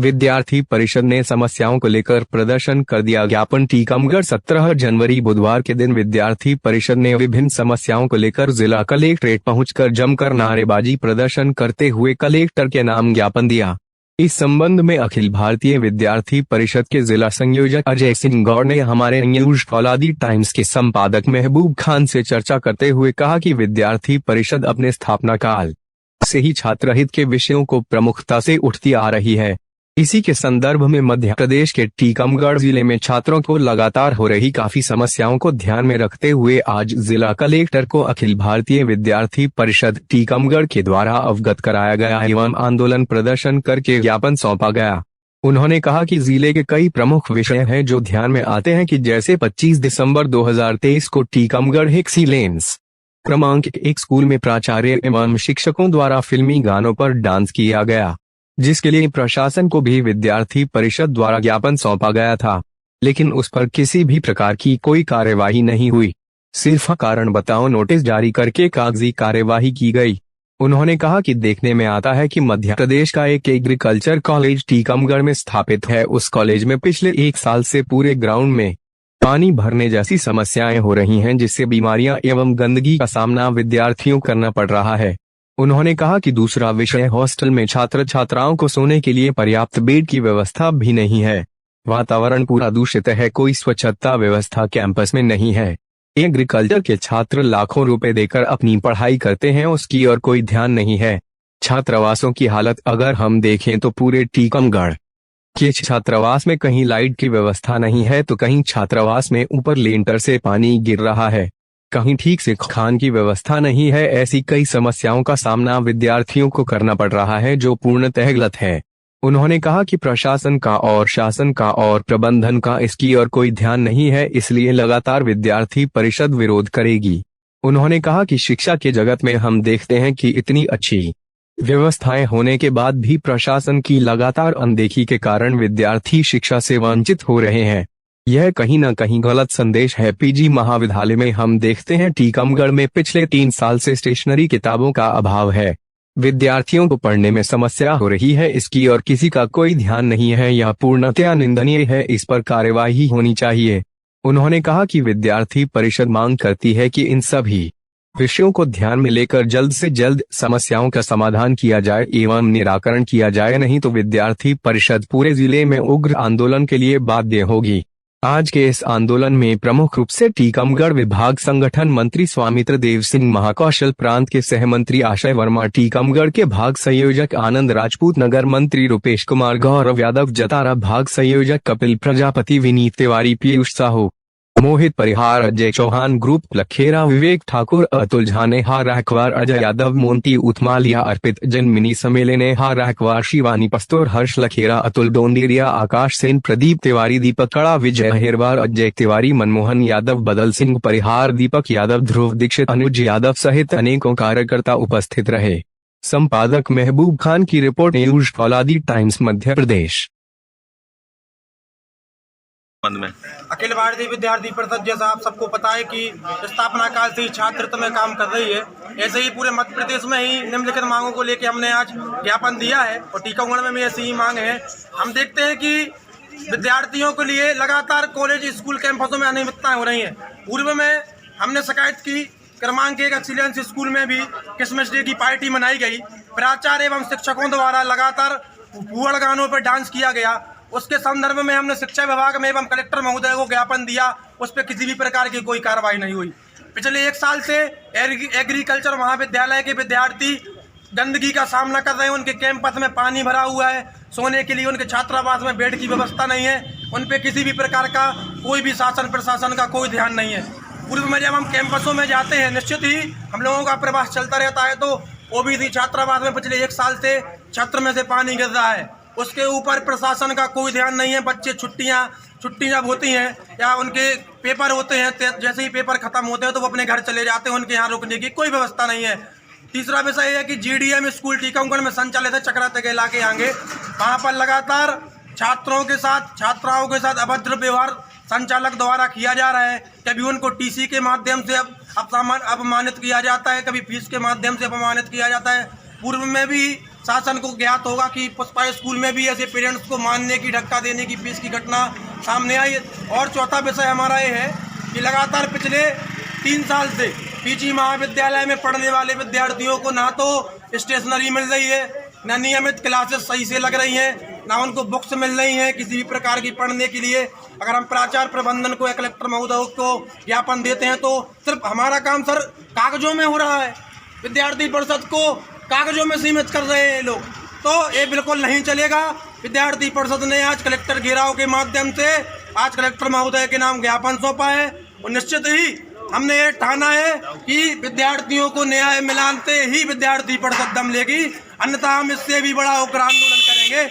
विद्यार्थी परिषद ने समस्याओं को लेकर प्रदर्शन कर दिया ज्ञापन। टीकमगढ़ 17 जनवरी बुधवार के दिन विद्यार्थी परिषद ने विभिन्न समस्याओं को लेकर जिला कलेक्ट्रेट पहुंचकर जमकर नारेबाजी प्रदर्शन करते हुए कलेक्टर के नाम ज्ञापन दिया। इस संबंध में अखिल भारतीय विद्यार्थी परिषद के जिला संयोजक अजय सिंह गौड़ ने हमारे न्यूज फौलादी टाइम्स के संपादक महबूब खान से चर्चा करते हुए कहा कि विद्यार्थी परिषद अपने स्थापना काल से ही छात्र हित के विषयों को प्रमुखता से उठती आ रही है। इसी के संदर्भ में मध्य प्रदेश के टीकमगढ़ जिले में छात्रों को लगातार हो रही काफी समस्याओं को ध्यान में रखते हुए आज जिला कलेक्टर को अखिल भारतीय विद्यार्थी परिषद टीकमगढ़ के द्वारा अवगत कराया गया एवं आंदोलन प्रदर्शन करके ज्ञापन सौंपा गया। उन्होंने कहा कि जिले के कई प्रमुख विषय हैं जो ध्यान में आते हैं कि जैसे 25 दिसंबर 2023 को टीकमगढ़ एक्सीलेंस क्रमांक 1 स्कूल में प्राचार्य एवं शिक्षकों द्वारा फिल्मी गानों पर डांस किया गया, जिसके लिए प्रशासन को भी विद्यार्थी परिषद द्वारा ज्ञापन सौंपा गया था, लेकिन उस पर किसी भी प्रकार की कोई कार्यवाही नहीं हुई। सिर्फ कारण बताओ नोटिस जारी करके कागजी कार्यवाही की गई। उन्होंने कहा कि देखने में आता है कि मध्य प्रदेश का एक एग्रीकल्चर कॉलेज टीकमगढ़ में स्थापित है। उस कॉलेज में पिछले 1 साल से पूरे ग्राउंड में पानी भरने जैसी समस्याएं हो रही हैं, जिससे बीमारियां एवं गंदगी का सामना विद्यार्थियों करना पड़ रहा है। उन्होंने कहा कि दूसरा विषय हॉस्टल में छात्र छात्राओं को सोने के लिए पर्याप्त बेड की व्यवस्था भी नहीं है। वातावरण पूरा दूषित है, कोई स्वच्छता व्यवस्था कैंपस में नहीं है। एग्रीकल्चर के छात्र लाखों रुपए देकर अपनी पढ़ाई करते हैं, उसकी और कोई ध्यान नहीं है। छात्रावासों की हालत अगर हम देखें तो पूरे टीकमगढ़ के छात्रावास में कहीं लाइट की व्यवस्था नहीं है तो कहीं छात्रावास में ऊपर लेंटर से पानी गिर रहा है, कहीं ठीक से खान की व्यवस्था नहीं है। ऐसी कई समस्याओं का सामना विद्यार्थियों को करना पड़ रहा है जो पूर्णतः गलत है। उन्होंने कहा कि प्रशासन का और शासन का और प्रबंधन का इसकी और कोई ध्यान नहीं है, इसलिए लगातार विद्यार्थी परिषद विरोध करेगी। उन्होंने कहा कि शिक्षा के जगत में हम देखते हैं कि इतनी अच्छी व्यवस्थाएं होने के बाद भी प्रशासन की लगातार अनदेखी के कारण विद्यार्थी शिक्षा से वंचित हो रहे हैं। यह कहीं न कहीं गलत संदेश है। पीजी महाविद्यालय में हम देखते हैं टीकमगढ़ में पिछले 3 साल से स्टेशनरी किताबों का अभाव है। विद्यार्थियों को पढ़ने में समस्या हो रही है, इसकी और किसी का कोई ध्यान नहीं है। यह पूर्णतया निंदनीय है, इस पर कार्यवाही होनी चाहिए। उन्होंने कहा कि विद्यार्थी परिषद मांग करती है कि इन सभी विषयों को ध्यान में लेकर जल्द से जल्द समस्याओं का समाधान किया जाए एवं निराकरण किया जाए, नहीं तो विद्यार्थी परिषद पूरे जिले में उग्र आंदोलन के लिए बाध्य होगी। आज के इस आंदोलन में प्रमुख रूप से टीकमगढ़ विभाग संगठन मंत्री स्वामित्र देव सिंह महाकौशल, प्रांत के सहमंत्री आशय वर्मा, टीकमगढ़ के भाग संयोजक आनंद राजपूत, नगर मंत्री रुपेश कुमार, गौरव यादव, जतारा भाग संयोजक कपिल प्रजापति, विनीत तिवारी, पीयूष साहू, मोहित परिहार, अजय चौहान, ग्रुप लखेरा, विवेक ठाकुर, अतुल झा, नेहा रायकवार, अजय यादव, मोंटी उथमालिया, अर्पित जैन, मिनी सम्मेलन, नेहा रायकवार, शिवानी पस्तोर, हर्ष लखेरा, अतुल डोंडेरिया, आकाश सेन, प्रदीप तिवारी, दीपक कड़ा, विजय हेरवार, अजय तिवारी, मनमोहन यादव, बदल सिंह परिहार, दीपक यादव, ध्रुव दीक्षित, अनुज यादव सहित अनेकों कार्यकर्ता उपस्थित रहे। संपादक महबूब खान की report, news फौलादी times, Madhya Pradesh. Akhil Bharatiya विद्यार्थी परिषद, जैसा आप सबको पता है कि स्थापना काल से ही छात्रत्व में काम कर रही है, ऐसे ही पूरे मध्य प्रदेश में ही निम्नलिखित मांगों को लेकर हमने आज ज्ञापन दिया है और टीकमगढ़ में भी ऐसी ही मांग है। हम देखते हैं कि विद्यार्थियों के लिए लगातार कॉलेज स्कूल कैंपसों में अनियमितताएं हो रही हैं। पूर्व में हमने शिकायत की, क्रमांक 1 एक्सीलेंस स्कूल में भी क्रिसमस डे की पार्टी मनाई गई, प्राचार्य एवं शिक्षकों द्वारा लगातार फूहड़ गानों पर डांस किया गया। उसके संदर्भ में हमने शिक्षा विभाग में एवं कलेक्टर महोदय को ज्ञापन दिया, उस पर किसी भी प्रकार की कोई कार्रवाई नहीं हुई। पिछले 1 साल से एग्रीकल्चर महाविद्यालय के विद्यार्थी गंदगी का सामना कर रहे हैं। उनके कैंपस में पानी भरा हुआ है, सोने के लिए उनके छात्रावास में बेड की व्यवस्था नहीं है, उन पर किसी भी प्रकार का कोई भी शासन प्रशासन का कोई ध्यान नहीं है। पूर्व में जब हम कैंपसों में जाते हैं, निश्चित ही हम लोगों का प्रवास चलता रहता है, तो ओबीसी छात्रावास में पिछले 1 साल से छत्र में से पानी गिर रहा है, उसके ऊपर प्रशासन का कोई ध्यान नहीं है। बच्चे छुट्टी जब होती हैं या उनके पेपर होते हैं, जैसे ही पेपर खत्म होते हैं तो वो अपने घर चले जाते हैं, उनके यहाँ रुकने की कोई व्यवस्था नहीं है। तीसरा विषय है कि जीडीएम स्कूल टीकमगढ़ में संचालित है चक्रा तकेला के आगे, वहाँ पर लगातार छात्राओं के साथ अभद्र व्यवहार संचालक द्वारा किया जा रहा है। कभी उनको टीसी के माध्यम से अपमानित किया जाता है, कभी फीस के माध्यम से अपमानित किया जाता है। पूर्व में भी शासन को ज्ञात होगा कि पुष्पा स्कूल में भी ऐसे पेरेंट्स को मानने की, धक्का देने की, फीस की घटना सामने आई। और चौथा विषय हमारा ये है कि लगातार पिछले 3 साल से पीजी महाविद्यालय में पढ़ने वाले विद्यार्थियों को ना तो स्टेशनरी मिल रही है, ना नियमित क्लासेस सही से लग रही हैं, ना उनको बुक्स मिल रही हैं किसी भी प्रकार की पढ़ने के लिए। अगर हम प्राचार्य प्रबंधन को या कलेक्टर महोदय को ज्ञापन देते हैं तो सिर्फ हमारा काम सर कागजों में हो रहा है, विद्यार्थी परिषद को कागजों में सीमित कर रहे हैं लोग, तो ये बिल्कुल नहीं चलेगा। विद्यार्थी परिषद ने आज कलेक्टर घेराव के माध्यम से आज कलेक्टर महोदय के नाम ज्ञापन सौंपा है और निश्चित ही हमने ये ठाना है कि विद्यार्थियों को न्याय मिलाते ही विद्यार्थी परिषद दम लेगी, अन्यथा हम इससे भी बड़ा उग्र आंदोलन करेंगे।